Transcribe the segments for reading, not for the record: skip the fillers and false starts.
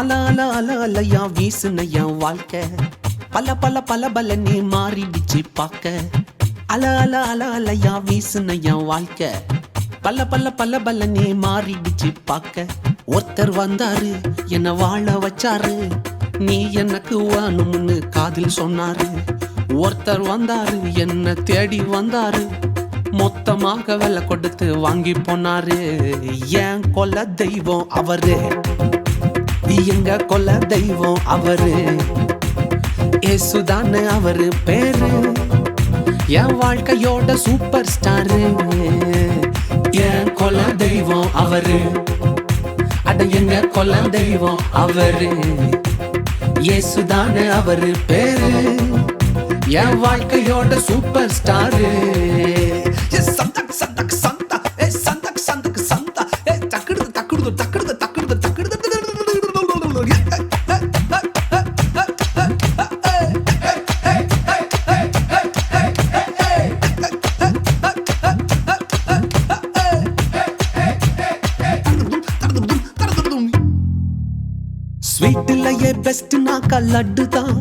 அல அல அல அலையா வீசுன என் வாழ்க்கை பல பல பல பல நீ மாறிடுச்சு பார்க்க. அல அல அல அலையா வீசுன என் வாழ்க்கை பல பல பல பல நீ மாறிடுச்சு பார்க்க. ஒருத்தர் வந்தாரு என்ன வாழ வச்சாரு, நீ எனக்கு வேணும்னு காதில் சொன்னாரு. ஒருத்தர் வந்தாரு என்ன தேடி வந்தாரு, மொத்தமாக விலை கொடுத்து வாங்கி போனாரு. என் கொல்ல தெய்வம் அவரு, எங்க கொல்ல தெய்வம் அவரு. ஏசுதானே அவரு பேரு, என் வாழ்க்கையோட சூப்பர் ஸ்டாரு. என் கொல்ல தெய்வம் அவரு, அட எங்க கொல்ல தெய்வம் அவரு. ஏசுதானே அவரு பேரு, என் வாழ்க்கையோட சூப்பர் ஸ்டாரு. சந்தக் சந்தக் சந்தா, சந்தக் சந்தக் சந்தா, தக்குடுது தக்குடுது தக்குடுது தக்குடுது தக்குடுது. ஸ்வீட்லயே பெஸ்ட் நாக்கா லட்டு தான்,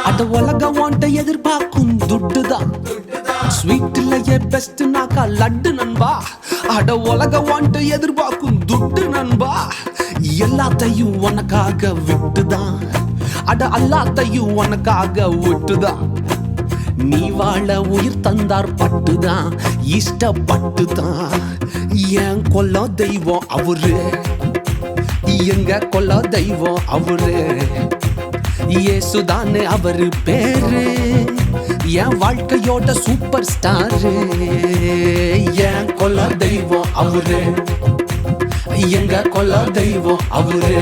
அட உலகம் வாண்ட எதிர்பார்க்கும் துட்டு தான். ஸ்வீட்லயே பெஸ்ட் நாக்கா லட்டு நண்பா, அட உலகம் வாண்ட எதிர்பார்க்கும் துட்டு நண்பா. எல்லாத்தையும் உனக்காக விட்டுதான், அட எல்லாத்தையும் உனக்காக விட்டுதான். நீ வாழ உயிர் தந்தார் பட்டுதான், இஷ்டப்பட்டுதான். என் கொல்ல தெய்வம் அவரு, எங்க கொல்ல தெய்வம் அவரு. ஏசுதானே அவரு பேரு, என் வாழ்க்கையோட சூப்பர் ஸ்டாரு. என் கொல்ல தெய்வம் அவரு, எங்க கொல்ல தெய்வம் அவரு.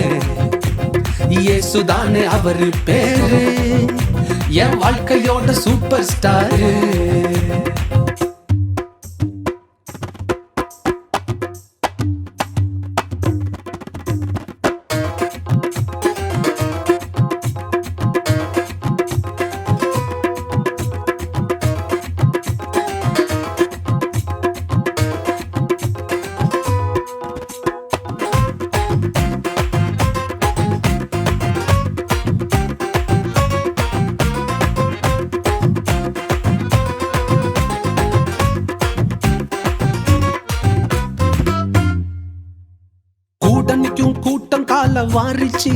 ஏசுதானே அவரு பேரு, என் வாழ்க்கையோட சூப்பர் ஸ்டாரு. கூட்டணிக்கும் கூட்டம் கால வாரிச்சு,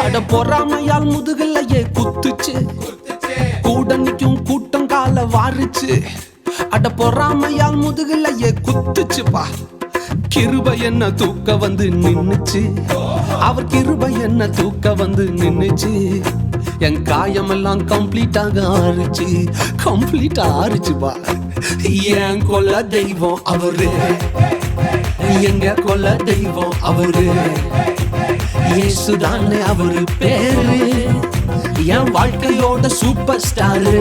அட பொறாமையால் முதுகலையே குத்துச்சு. கூட்டணிக்கும் கூட்டம் கால வாரிச்சு, அட பொறாமையால் முதுகலையே குத்துச்சுப்பா. கிருபை என்ன தூக்க வந்து நின்னுச்சு, அவர் கிருபை என்ன தூக்க வந்து நின்னுச்சு. என் காயமெல்லாம் கம்ப்ளீட்டாக ஆறுச்சு, கம்ப்ளீட்டா ஆறுச்சுப்பா. என் கொல்ல தெய்வம் அவரு, எங்க கொல்ல தெய்வம் அவரு. ஏசுதானே அவரு பேரு, என் வாழ்க்கையோட சூப்பர் ஸ்டாரு.